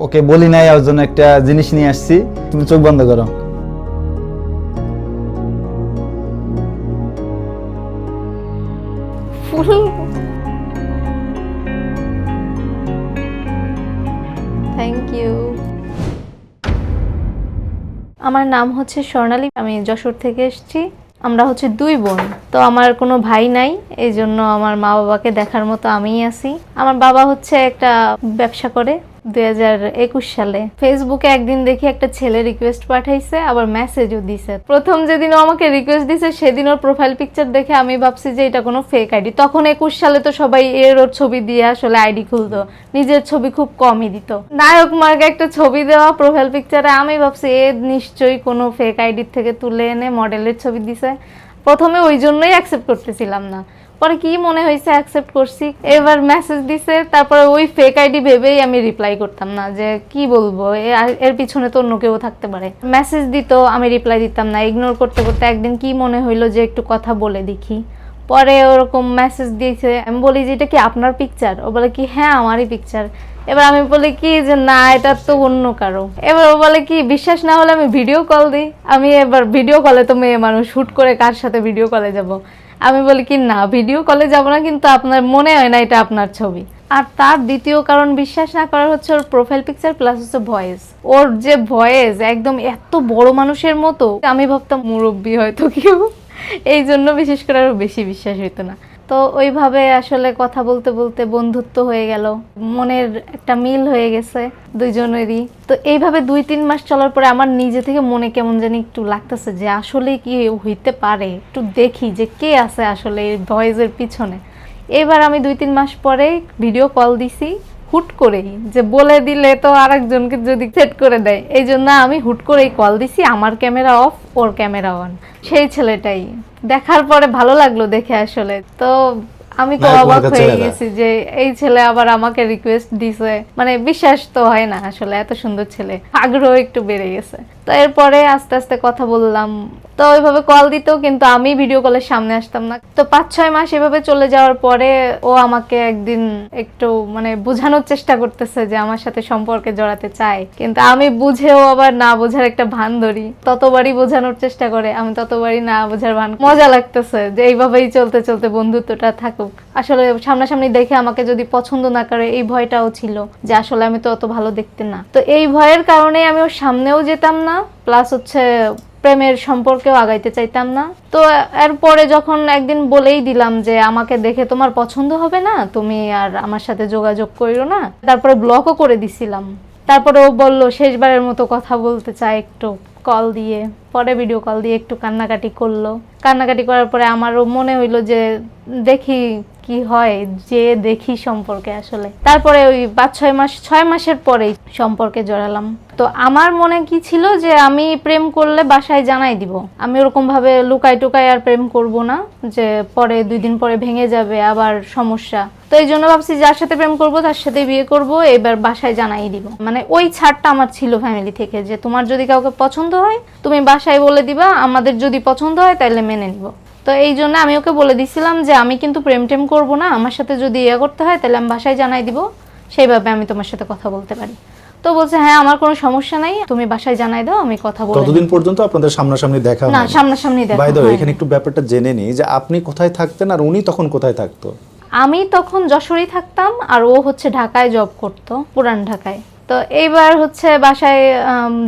ওকে বলি নাই, ওর জন্য একটা জিনিস নিয়ে আসছি। তুমি চোখ বন্ধ করো। ফুল থ্যাংক ইউ। আমার নাম হচ্ছে স্বর্ণালী, আমি যশোর থেকে এসেছি। আমরা হচ্ছে 2 বোন। তো আমার কোনো ভাই নাই, এই জন্য আমার মা বাবাকে দেখার মতো আমিই আছি। আমার বাবা হচ্ছে একটা ব্যবসা করে। 2021 সালে ফেসবুকে একদিন দেখি একটা ছেলে রিকোয়েস্ট পাঠাইছে, আবার মেসেজও দিছে। প্রথম যেদিন ও আমাকে রিকোয়েস্ট দিছে সেদিন ওর প্রোফাইল পিকচার দেখে আমি ভাবছি যে এটা কোনো ফেক আইডি। তখন 21 সালে তো সবাই ওর ছবি দিয়ে আসলে আইডি খুলতো, নিজের ছবি খুব কমই দিত। নায়ক মার্গে একটা ছবি দেওয়া প্রোফাইল পিকচারে, আমি ভাবছি এ নিশ্চয়ই কোনো ফেক আইডির থেকে তুলে এনে মডেলের ছবি দিছে। প্রথমে ওই জন্যই অ্যাকসেপ্ট করতেছিলাম না, পরে কি মনে হয়েছে অ্যাকসেপ্ট করছি। এবার মেসেজ দিছে, তারপরে ওই ফেক আইডি ভেবেই আমি রিপ্লাই করতাম না, যে কি বলবো এর পিছনে তো অন্য কেউ থাকতে পারে। মেসেজ দিত, আমি রিপ্লাই দিতাম না, ইগনোর করতে করতে একদিন কি মনে হইলো যে একটু কথা বলে দেখি। পরে ওরকম মেসেজ দিয়েছে, আমি বলি যে এটা কি আপনার পিকচার? ও বলে কি হ্যাঁ আমারই পিকচার। এবার আমি বলি কি যে না এটা তো অন্য কারো। এবার ও বলে কি বিশ্বাস না হলে আমি ভিডিও কল দিই। আমি এবার ভিডিও কলে তো মেয়ে মানুষ, হুট করে কার সাথে ভিডিও কলে যাব? আমি বলি কি না ভিডিও কলে যাব না, কিন্তু আপনার মনে হয় না এটা আপনার ছবি। আর তার দ্বিতীয় কারণ বিশ্বাস না করার হচ্ছে ওর প্রোফাইল পিকচার প্লাস হচ্ছে ভয়েস। ওর যে ভয়েস একদম এত বড় মানুষের মতো, আমি ভাবতাম মুরব্বি হয়তো কেউ, এই জন্য বিশেষ করে আরো বেশি বিশ্বাস হইতো না। তো ওইভাবে আসলে কথা বলতে বলতে বন্ধুত্ব হয়ে গেল, মনের একটা মিল হয়ে গেছে দুইজনেরই। তো এইভাবে 2-3 মাস চলার পরে আমার নিজে থেকে মনে কেমন জানি একটু লাগতেছে যে আসলে কি হইতে পারে, একটু দেখি যে কে আছে আসলে এই ভয়েসের পিছনে। এবার আমি 2-3 মাস পরে ভিডিও কল দিছি, হুট করেই, যে বলে দিলে তো আরেকজনকে যদি সেট করে দেয়, এই জন্য আমি হুট করেই কল দিছি। আমার camera off, or camera on. সেই ছেলেটাই দেখার পরে ভালো লাগলো দেখে আসলে। তো আমি তো অবাক হয়ে গেছি যে এই ছেলে আবার আমাকে রিকোয়েস্ট দিছে, মানে বিশ্বাস তো হয় না আসলে, এত সুন্দর ছেলে। আগ্রহ একটু বেড়ে গেছে। তো এরপরে আস্তে আস্তে কথা বললাম। তো ওইভাবে কল দিত, কিন্তু আমি ভিডিও কলের সামনে আসতাম না। তো 5-6 মাস এভাবে চলে যাওয়ার পরে ও আমাকে একদিন একটু মানে বোঝানোর চেষ্টা করতেছে যে আমার সাথে সম্পর্কে জড়াতে চায়, কিন্তু আমি বুঝেও আবার না বোঝার একটা ভান ধরি। ততবারই বোঝানোর চেষ্টা করে, আমি ততবারই না বোঝার ভান। মজা লাগতেছে যে এইভাবেই চলতে চলতে বন্ধুত্বটা থাকুক। আসলে সামনাসামনি দেখে আমাকে যদি পছন্দ না করে, এই ভয়টাও ছিল যে আসলে আমি তো অত ভালো দেখতে না। তো এই ভয়ের কারণে আমি ওর সামনেও যেতাম না, প্লাস হচ্ছে প্রেমের সম্পর্কেও আগাইতে চাইতাম না। তো এরপরে যখন একদিন বলেই দিলাম যে আমাকে দেখে তোমার পছন্দ হবে না, তুমি আর আমার সাথে যোগাযোগ করিও না, তারপরে ব্লকও করে দিছিলাম। তারপরে ও বলল শেষবারের মতো কথা বলতে চায় একটু কল দিয়ে। পরে ভিডিও কল দিয়ে একটু কান্নাকাটি করলো। কান্নাকাটি করার পরে আমারও মনে হইলো যে দেখি কি হয়, যে দেখি সম্পর্কে আসলে। তারপরে ওই 6 মাসের পরেই সম্পর্কে জড়ালাম। তো আমার মনে কি ছিল যে আমি প্রেম করলে বাসায় জানাই দিব, আমি ওরকম ভাবে লুকাই টুকাই আর প্রেম করব না, যে পরে 2 দিন পরে ভেঙে যাবে আবার সমস্যা। তো এই জন্য ভাবছি যার সাথে প্রেম করব তার সাথে বিয়ে করব, এবার বাসায় জানাই দিব। মানে ওই ছাড়টা আমার ছিল ফ্যামিলি থেকে, যে তোমার যদি কাউকে পছন্দ হয় তুমি বাসায় বলে দিবা, আমাদের যদি পছন্দ হয় তাহলে মেনে নিব। তো এই জন্য আমি ওকে বলে দিছিলাম যে আমি কিন্তু প্রেম টেম করবো না, আমার সাথে যদি ইয়ে করতে হয় তাহলে আমি বাসায় জানাই দিব, সেইভাবে আমি তোমার সাথে কথা বলতে পারি। তো বলছে হ্যাঁ আমার কোনো সমস্যা নাই, তুমি বাসায় জানাই দাও, আমি কথা বলবো। কতদিন পর্যন্ত আপনাদের সামনাসামনি দেখা হয়? না সামনাসামনি দেখা বাই দ্য ওয়ে, হয়। এখানে একটু ব্যাপারটা জেনে নিই যে আপনি কোথায় থাকতেন আর উনি তখন কোথায় থাকতো? আমি তখন যশোরেই থাকতাম, আর ও হচ্ছে ঢাকায় জব করতো, পুরান ঢাকায়। তো এইবার হচ্ছে বাসায়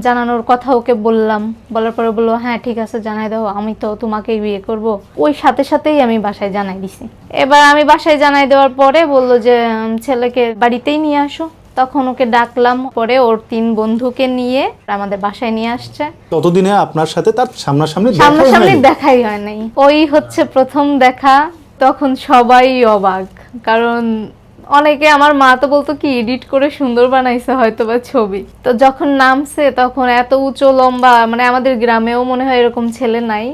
জানানোর কথা ওকে বললাম, বলার পরে বললো হ্যাঁ ঠিক আছে জানাই দাও, আমি তো তোমাকেই বিয়ে করব। ওই সাথে সাথেই আমি বাসায় জানাই দিছি। এবার আমি বাসায় জানাই দেওয়ার পরে বললো যে ছেলেকে বাড়িতেই নিয়ে আসো। তখন ওকে ডাকলাম, পরে ওর 3 বন্ধুকে নিয়ে আমাদের বাসায় নিয়ে আসছে। ততদিনে আপনার সাথে তার সামনাসামনি দেখাই হয় নাই। ওই হচ্ছে প্রথম দেখা। তখন সবাই অবাক, কারণ অনেকে, আমার মা তো বলতো কি এডিট করে সুন্দর বানাইছে হয়তো বা ছবি। তো যখন নামছে তখন এত উঁচু লম্বা, মানে আমাদের গ্রামেও মনে হয় এরকম ছেলে নাই।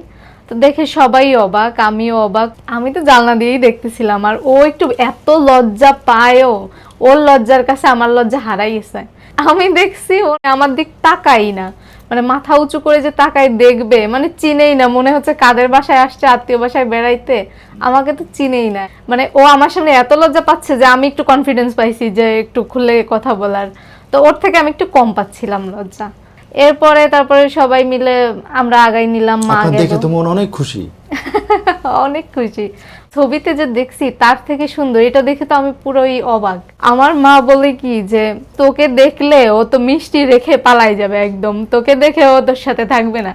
তো দেখে সবাই অবাক, আমিও অবাক। আমি তো জানলা দিয়েই দেখতেছিলাম, আর ও একটু এত লজ্জা পায়ও, ওর লজ্জার কাছে আমার লজ্জা হারাই গেছে। আমি দেখছি ও আমার দিক তাকাই না, মানে মাথা উঁচু করে যে তাকাই দেখবে, মানে চিনেই না, মনে হচ্ছে কাদের বাসায় আসছে আত্মীয় বাসায় বেড়াইতে, আমাকে তো চিনেই না। মানে ও আমার সামনে এত লজ্জা পাচ্ছে যে আমি একটু কনফিডেন্স পাইছি যে একটু খুলে কথা বলার। তো ওর থেকে আমি একটু কম পাচ্ছিলাম লজ্জা। তারপরে সবাই মিলে আমরা আগাই নিলাম, মা আপনার গেল। দেখে তো মন অনেক খুশি। অনেক খুশি, ছবিতে যে দেখছি তার থেকে সুন্দর, এটা দেখে তো আমি পুরোই অবাক। আমার মা বলে কি যে তোকে দেখলে ও তো মিষ্টি রেখে পালাই যাবে, একদম তোকে দেখে ও তোর সাথে থাকবে না।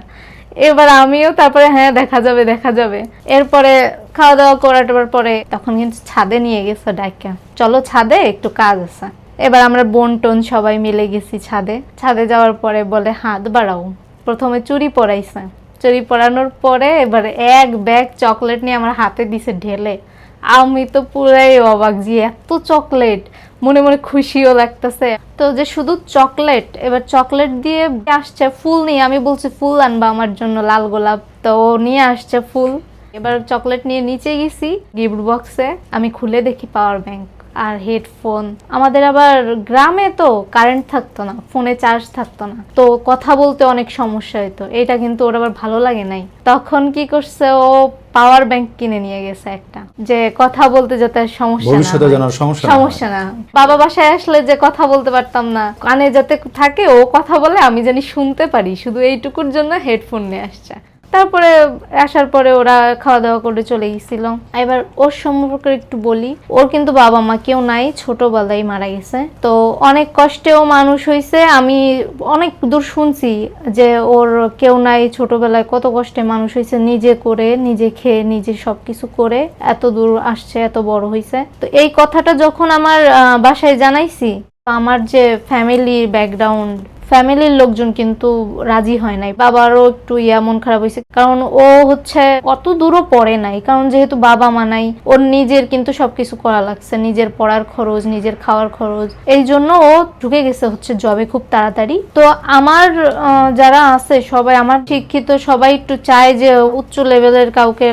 এবার আমিও তারপরে হ্যাঁ দেখা যাবে দেখা যাবে। এরপরে খাওয়া দাওয়া করার পরে তখন কিন্তু ছাদে নিয়ে গেছে ডাইকা, চলো ছাদে একটু কাজ আছে। এবার আমরা বোন টোন সবাই মিলে গেছি ছাদে। ছাদে যাওয়ার পরে বলে হাত বাড়াও, প্রথমে চুড়ি পরাইছে। চুড়ি পরানোর পরে এবার এক ব্যাগ চকলেট নিয়ে আমার হাতে দিছে ঢেলে। আমি তো পুরাই অবাক, যে এত চকলেট, মনে মনে খুশিও লাগতেছে। তো যে শুধু চকলেট, এবার চকলেট দিয়ে আসছে ফুল নিয়ে। আমি বলছি ফুল আনবা আমার জন্য, লাল গোলাপ। তো ও নিয়ে আসছে ফুল। এবার চকলেট নিয়ে নিচে গেছি, গিফট বক্সে আমি খুলে দেখি পাওয়ার ব্যাংক আর হেডফোন। আমাদের আবার গ্রামে তো কারেন্ট থাকতো না, ফোনে চার্জ থাকতো না, তো কথা বলতে অনেক সমস্যা হতো। এটা কিন্তু ওর আবার ভালো লাগে নাই। তখন কি করছে, ও পাওয়ার ব্যাংক কিনে নিয়ে গেছে একটা, যে কথা বলতে যাতে সমস্যা ভবিষ্যতে না যেন হয়, সমস্যা না হয়। বাবা বাসায় আসলে যে কথা বলতে পারতাম না, কানে যাতে থাকে, ও কথা বলে আমি জানি শুনতে পারি, শুধু এইটুকুর জন্য হেডফোন নিয়ে আসছে। তারপরে আসার পরে ওরা খাওয়া দাওয়া করে চলে গেছিল। এবার ওর সম্পর্কে একটু বলি। ওর কিন্তু বাবা মা কেউ নাই, ছোটবেলায় মারা গেছে। তো অনেক কষ্টেও মানুষ হয়েছে। আমি অনেক দূর শুনছি যে ওর কেউ নাই, ছোটবেলায় কত কষ্টে মানুষ হয়েছে, নিজে করে, নিজে খেয়ে, নিজে সবকিছু করে এত দূর আসছে, এত বড় হয়েছে। তো এই কথাটা যখন আমার বাসায় জানাইছি, আমার যে ফ্যামিলির ব্যাকগ্রাউন্ড, ফ্যামিলির লোকজন কিন্তু রাজি হয় নাই। বাবারও একটু মন খারাপ হয়েছে, কারণ ও হচ্ছে অত দূরও পড়ে নাই, কারণ যেহেতু বাবা মা নাই, ওর নিজের কিন্তু সবকিছু করা লাগছে, নিজের পড়ার খরচ, নিজের খাওয়ার খরচ। এই জন্য ও ঢুকে গেছে হচ্ছে জবে খুব তাড়াতাড়ি। তো আমার যারা আছে সবাই, আমার শিক্ষিত সবাই একটু চায় যে উচ্চ লেভেলের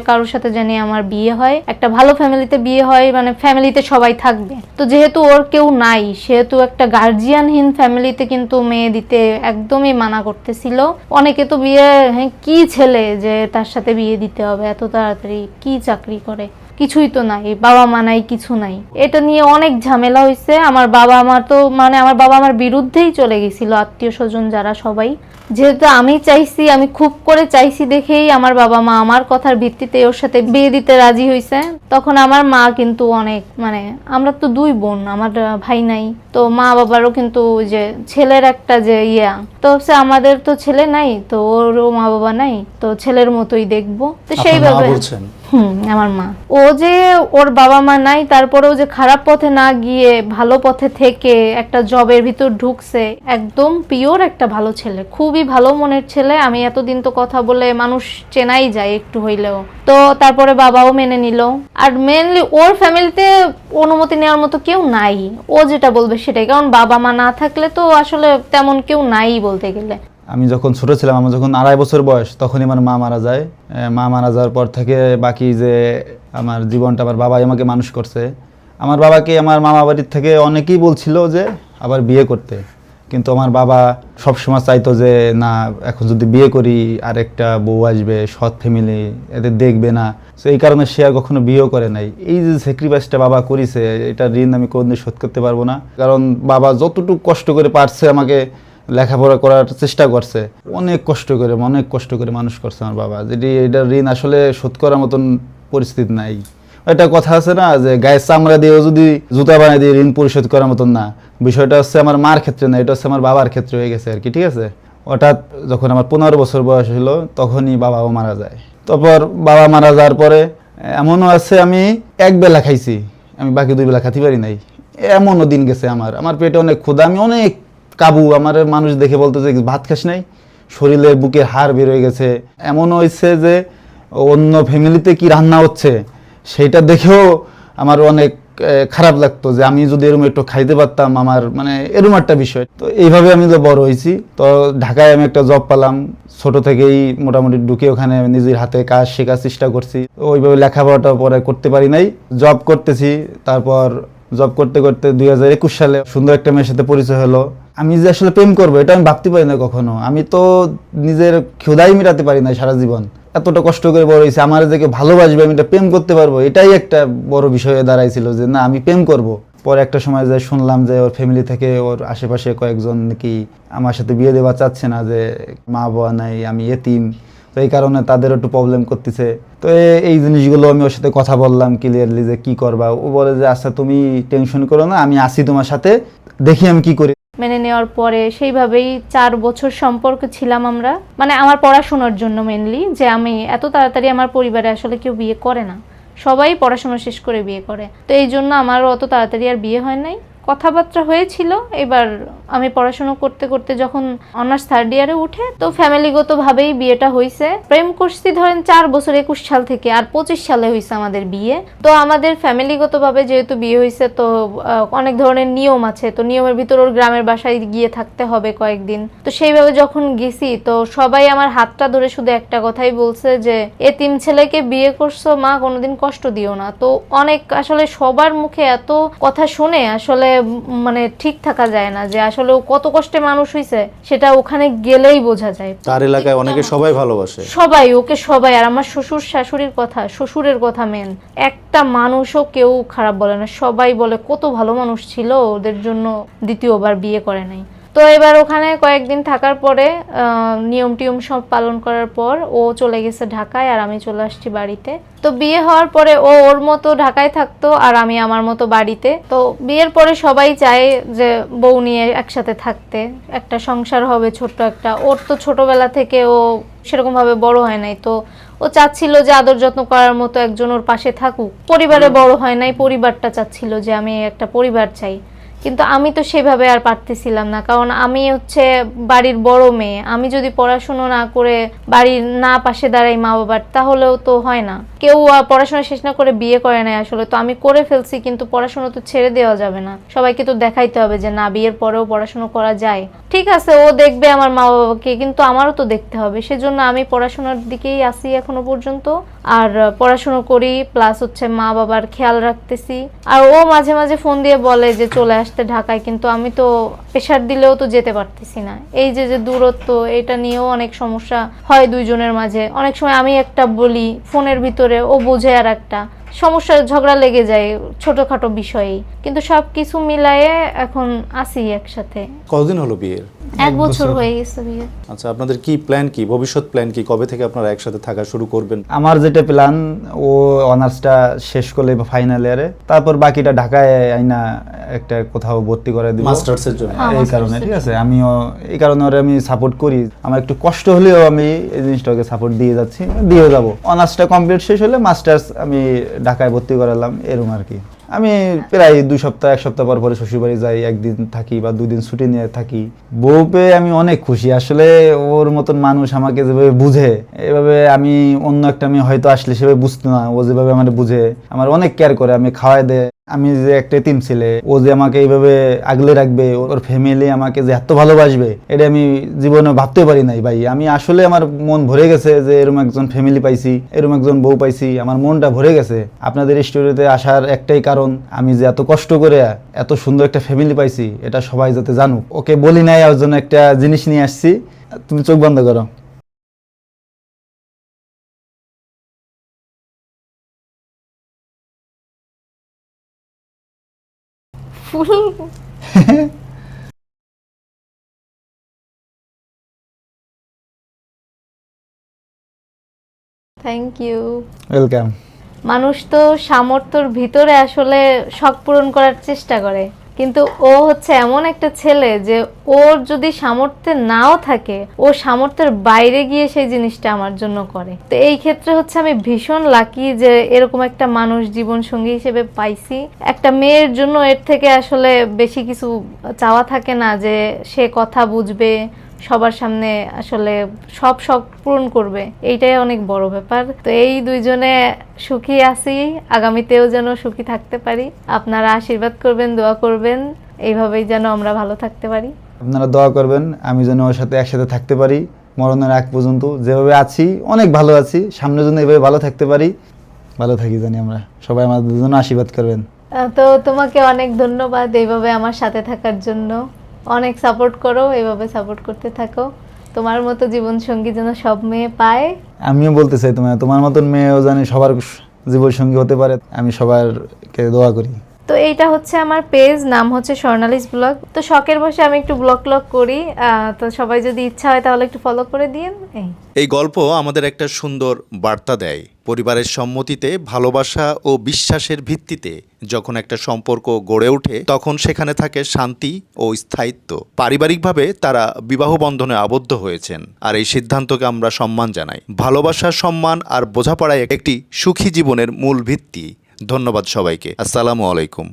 কারোর সাথে জানি আমার বিয়ে হয়, একটা ভালো ফ্যামিলিতে বিয়ে হয়, মানে ফ্যামিলিতে সবাই থাকবে। তো যেহেতু ওর কেউ নাই, সেহেতু একটা গার্জিয়ানহীন ফ্যামিলিতে কিন্তু মেয়ে দিতে একদমই মানা করতেছিল। অনেকে তো বিয়ে, হ্যাঁ কি ছেলে যে তার সাথে বিয়ে দিতে হবে এত তাড়াতাড়ি, কি চাকরি করে, কিছুই তো নাই, বাবা মা নাই, কিছু নাই। এটা নিয়ে অনেক ঝামেলা হয়েছে। আমার বাবা মা তো আমার বাবা আমার বিরুদ্ধেই চলে গেছিল, আত্মীয় স্বজন যারা সবাই। যেহেতু আমি চাইছি, আমি খুব করে চাইছি দেখেই আমার বাবা মা আমার কথার ভিত্তিতে ওর সাথে বিয়ে দিতে রাজি হয়েছে। তখন আমার মা কিন্তু অনেক, আমরা তো দুই বোন, আমার ভাই নাই, তো মা বাবারও কিন্তু যে ছেলের একটা যে তো হচ্ছে আমাদের তো ছেলে নাই, তো ওরও মা বাবা নাই, তো ছেলের মতোই দেখবো। তো সেইভাবে আমার মা, ও যে ওর বাবা মা নাই, তারপরেও যে খারাপ পথে না গিয়ে ভালো পথে থেকে একটা জবের ভিতর ঢুকছে, একদম পিওর একটা ভালো ছেলে, খুবই ভালো মনের ছেলে। আমি এতদিন তো কথা বলে মানুষ চেনাই যায় একটু হইলেও। তো তারপরে বাবাও মেনে নিল। আর মেনলি ওর ফ্যামিলিতে অনুমতি নেওয়ার মতো কেউ নাই, ও যেটা বলবে সেটাই, কারণ বাবা মা না থাকলে তো আসলে তেমন কেউ নাই বলতে গেলে। আমি যখন ছোট ছিলাম, আমার যখন 2.5 বছর বয়স, তখনই আমার মা মারা যায়। মা মারা যাওয়ার পর থেকে বাকি যে আমার জীবনটা আমার বাবাই আমাকে মানুষ করছে। আমার বাবাকে আমার মামা বাড়ির থেকে অনেকেই বলছিল যে আবার বিয়ে করতে, কিন্তু আমার বাবা সবসময় চাইতো যে না, এখন যদি বিয়ে করি আরেকটা বউ আসবে, সৎ ফ্যামিলি, এদের দেখবে না। তো এই কারণে সে আর কখনো বিয়েও করে নাই। এই যে স্যাক্রিফাইসটা বাবা করেছে, এটা ঋণ আমি কোনোদিন শোধ করতে পারবো না। কারণ বাবা যতটুকু কষ্ট করে পারছে আমাকে লেখাপড়া করার চেষ্টা করছে, অনেক কষ্ট করে মানুষ করছে আমার বাবা, যেটি এটা ঋণ আসলে শোধ করার মতন পরিস্থিতি নাই। একটা কথা আছে না যে গায়ের চামড়া দিয়েও যদি জুতা বানিয়ে দিয়ে ঋণ পরিশোধ করার মতন না। বিষয়টা হচ্ছে আমার মার ক্ষেত্রে না, এটা হচ্ছে আমার বাবার ক্ষেত্রে হয়ে গেছে আর কি, ঠিক আছে। হঠাৎ যখন আমার 15 বছর বয়স হলো, তখনই বাবাও মারা যায়। তারপর বাবা মারা যাওয়ার পরে এমনও আছে আমি এক বেলা খাইছি, আমি বাকি 2 বেলা খাতে পারি নাই, এমনও দিন গেছে। আমার পেটে অনেক ক্ষুধা, আমি অনেক কাবু, আমার মানুষ দেখে বলতো যে ভাত খাস নাই, শরীরে বুকের হাড় বের হয়ে গেছে। এমনও হয়েছে যে অন্য ফ্যামিলিতে কি রান্না হচ্ছে সেইটা দেখেও আমার অনেক খারাপ লাগতো, যে আমি যদি এরকম একটু খাইতে পারতাম, আমার এরকম একটা বিষয়। তো এইভাবে আমি তো বড় হয়েছি। তো ঢাকায় আমি একটা জব পেলাম, ছোট থেকেই মোটামুটি ঢুকে ওখানে নিজের হাতে কাজ শেখার চেষ্টা করছি। ওইভাবে লেখাপড়াটা পরে করতে পারি নাই, জব করতেছি। তারপর জব করতে করতে 2021 সালে সুন্দর একটা মেয়ের সাথে পরিচয় হলো। আমি যে আসলে প্রেম করবো এটা আমি ভাবতে পারি না কখনো। আমি তো নিজের ক্ষুধাই মেটাতে পারি না সারা জীবন, এতটা কষ্ট করে বড় হয়েছে। আমার যে কেউ ভালোবাসবে, আমি এটা প্রেম করতে পারবো, এটাই একটা বড় বিষয় দাঁড়াইছিল যে না, আমি প্রেম করব। পরে একটা সময় যে শুনলাম যে ওর ফ্যামিলি থেকে ওর আশেপাশে কয়েকজন নাকি আমার সাথে বিয়ে দেওয়া চাচ্ছে না, যে মা বাবা নাই, আমি এতিম, তো এই কারণে তাদের একটু প্রবলেম করতেছে। তো এই জিনিসগুলো আমি ওর সাথে কথা বললাম ক্লিয়ারলি যে কি করবা। ও বলে যে আচ্ছা তুমি টেনশন করো না, আমি আসি তোমার সাথে, দেখি আমি কি করি। মেনে নেওয়ার পরে সেইভাবেই 4 বছর সম্পর্ক ছিলাম আমরা, মানে আমার পড়াশোনার জন্য মেনলি, যে আমি এত তাড়াতাড়ি আমার পরিবারে আসলে কেউ বিয়ে করে না, সবাই পড়াশোনা শেষ করে বিয়ে করে, তো এই জন্য আমারও অত তাড়াতাড়ি আর বিয়ে হয় নাই। কথাবার্তা হয়েছিল, এবার আমি পড়াশোনা করতে করতে যখন অনার্স 3rd ইয়ারে উঠে, তো ফ্যামিলিগতভাবেই বিয়েটা হয়েছে। প্রেম করছি ধরেন 4 বছর 21 সাল থেকে, আর 25 সালে হয়েছে আমাদের বিয়ে। তো আমাদের ফ্যামিলিগতভাবে যেহেতু বিয়ে হয়েছে, তো অনেক ধরনের নিয়ম আছে, তো নিয়মের ভিতর ওর গ্রামের বাসায় গিয়ে থাকতে হবে কয়েকদিন। তো সেইভাবে যখন গেছি, তো সবাই আমার হাতটা ধরে শুধু একটা কথাই বলছে যে এতিম ছেলেকে বিয়ে করছো মা, কোনোদিন কষ্ট দিও না। তো অনেক আসলে সবার মুখে এত কথা শুনে আসলে মানে ঠিক থাকা যায় না, যে আসলে ও কত কষ্টে মানুষ হইছে সেটা ওখানে গেলেই বোঝা যায়। তার এলাকায় অনেকে সবাই ভালোবাসে, সবাই ওকে, সবাই। আর আমার শ্বশুর শাশুড়ির কথা, শ্বশুরের কথা মেন, একটা মানুষও কেউ খারাপ বলে না, সবাই বলে কত ভালো মানুষ ছিল, ওদের জন্য দ্বিতীয়বার বিয়ে করে নাই। তো এবার ওখানে কয়েকদিন থাকার পরে নিয়ম টিয়ম সব পালন করার পর ও চলে গেছে ঢাকায়, আর আমি চলে আসছি বাড়িতে। তো বিয়ে হওয়ার পরে ও ওর মতো ঢাকায় থাকতো, আর আমি আমার মতো বাড়িতে। তো বিয়ের পরে সবাই চায় যে বউ নিয়ে একসাথে থাকতে, একটা সংসার হবে ছোট্ট একটা। ওর তো ছোটবেলা থেকে ও সেরকম ভাবে বড় হয় নাই, তো ও চাচ্ছিল যে আদর যত্ন করার মতো একজন ওর পাশে থাকুক। পরিবারে বড় হয় নাই, পরিবারটা চাচ্ছিল যে আমি একটা পরিবার চাই, কিন্তু আমি তো সেভাবে আর পারতেছিলাম না, কারণ আমি হচ্ছে বাড়ির বড় মেয়ে। আমি যদি পড়াশোনা না করে বাড়ির না পাশে দাঁড়াই মা বাবার, তাহলেও তো হয় না। কেউ পড়াশোনা শেষ না করে বিয়ে করে নাই আসলে, তো আমি করে ফেলছি, কিন্তু পড়াশোনা তো ছেড়ে দেওয়া যাবে না, সবাইকে তো দেখাইতে হবে যে না, বিয়ের পরেও পড়াশোনা করা যায়। ঠিক আছে, ও দেখবে আমার মা বাবাকে, কিন্তু আমারও তো দেখতে হবে, সেজন্য আমি পড়াশোনার দিকেই আসি এখনো পর্যন্ত। আর পড়াশোনা করি, প্লাস হচ্ছে মা বাবার খেয়াল রাখতেছি। আর ও মাঝে মাঝে ফোন দিয়ে বলে যে চলে আসতে ঢাকায়, কিন্তু আমি তো প্রেশার দিলেও তো যেতে পারতেছি না। এই যে যে দূরত্ব, এটা নিয়েও অনেক সমস্যা হয় দুইজনের মাঝে। অনেক সময় আমি একটা বলি ফোনের ভিতরে, ও বোঝে আর একটা, সমস্যা ঝগড়া লেগে যায় ছোটখাটো বিষয়েই, কিন্তু সবকিছু মিলায়ে এখন আসি একসাথে। কতদিন হলো বিয়ের? 1 বছর হয়ে গেছে বিয়ে। আচ্ছা, আপনাদের কি প্ল্যান, কি ভবিষ্যৎ প্ল্যান, কি কবে থেকে আপনারা একসাথে থাকা শুরু করবেন? আমার যেটা প্ল্যান, ও অনার্সটা শেষ করলে ফাইনাল ইয়ারে, তারপর বাকিটা ঢাকায় আইনা একটা কোথাও ভর্তি করে দিব মাস্টার্সের জন্য। এই কারণে, ঠিক আছে, আমিও এই কারণে ওরে আমি সাপোর্ট করি। আমার একটু কষ্ট হলেও আমি এই জিনিসটাকে সাপোর্ট দিয়ে যাচ্ছি, দিয়ে যাবো। অনার্সটা কমপ্লিট শেষ হলে মাস্টার্স আমি ঢাকায় ভর্তি করালাম, এরকম আর কি। আমি প্রায় 2 সপ্তাহ 1 সপ্তাহ পর পরে শ্বশুরবাড়ি যাই, একদিন থাকি বা 2 দিন ছুটি নিয়ে থাকি। বউ পেয়ে আমি অনেক খুশি আসলে। ওর মতন মানুষ আমাকে যেভাবে বুঝে, এভাবে আমি অন্য একটা মেয়ে হয়তো আসলে সেভাবে বুঝতো না, ও যেভাবে আমার বুঝে, আমার অনেক কেয়ার করে, আমি খাওয়াই দেয়। আমি যে একটা এতিম ছেলে, ও যে আমাকে এইভাবে আগলে রাখবে, ওর ফ্যামিলি আমাকে যে এত ভালোবাসবে, এটা আমি জীবনে ভাবতে পারি নাই ভাই। আমি আসলে আমার মন ভরে গেছে যে এরকম একজন ফ্যামিলি পাইছি, এরকম একজন বউ পাইছি, আমার মনটা ভরে গেছে। আপনাদের স্টুডিওতে আসার একটাই কারণ, আমি যে এত কষ্ট করে এত সুন্দর একটা ফ্যামিলি পাইছি, এটা সবাই যাতে জানুক। ওকে বলি নাই, ওর জন্য একটা জিনিস নিয়ে আসছি, তুমি চোখ বন্ধ করো। ফুল থ্যাংক ইউ। ওয়েলকাম। মানুষ তো সামর্থ্যর ভিতরে আসলে শখ পূরণ করার চেষ্টা করে, কিন্তু ও হচ্ছে এমন একটা ছেলে যে ওর যদি সামর্থ্যে নাও থাকে, ও সামর্থ্যের বাইরে গিয়ে সেই জিনিসটা আমার জন্য করে। তো এই ক্ষেত্রে হচ্ছে আমি ভীষণ লাকি যে এরকম একটা মানুষ জীবন সঙ্গী হিসেবে পাইছি। একটা মেয়ের জন্য এর থেকে আসলে বেশি কিছু চাওয়া থাকে না, যে সে কথা বুঝবে, সবার সামনে আসলে সব শখ পূরণ করবে, এইটাই অনেক বড় ব্যাপার। তো এই দুইজনে সুখী আছি, আগামীতেও যেন সুখী থাকতে পারি। আপনারা আশীর্বাদ করবেন, দোয়া করবেন, এইভাবেই যেন আমরা ভালো থাকতে পারি। আপনারা দোয়া করবেন আমি যেন ওর সাথে একসাথে থাকতে পারি মরণের আগ পর্যন্ত। যেভাবে আছি অনেক ভালো আছি, সামনে যেন এভাবে ভালো থাকতে পারি, ভালো থাকি জানি আমরা। সবাই আমাদের জন্য আশীর্বাদ করবেন। তো তোমাকে অনেক ধন্যবাদ এইভাবে আমার সাথে থাকার জন্য। অনেক সাপোর্ট করো, এইভাবে সাপোর্ট করতে থাকো। তোমার মতো জীবন সঙ্গী যেন সব মেয়ে পায়। আমিও বলতে চাই তোমার মতন মেয়েও জানি সবার জীবন সঙ্গী হতে পারে, আমি সবারকে দোয়া করি। তো এইটা হচ্ছে আমার পেজ, নাম হচ্ছে স্বর্ণালীস ব্লগ। তো শখের বসে আমি একটু ব্লগ করি, তো সবাই যদি ইচ্ছা হয় তাহলে একটু ফলো করে দিন। এই গল্প আমাদের একটা সুন্দর বার্তা দেয়। পরিবারের সম্মতিতে, ভালোবাসা ও বিশ্বাসের ভিত্তিতে যখন একটা সম্পর্ক গড়ে ওঠে তখন সেখানে থাকে শান্তি ও স্থায়িত্ব। পারিবারিকভাবে তারা বিবাহ বন্ধনে আবদ্ধ হয়েছেন, আর এই সিদ্ধান্তকে আমরা সম্মান জানাই। ভালোবাসা, সম্মান আর বোঝাপড়ায় একটি সুখী জীবনের মূল ভিত্তি। ধন্যবাদ সবাইকে। আসসালামু আলাইকুম।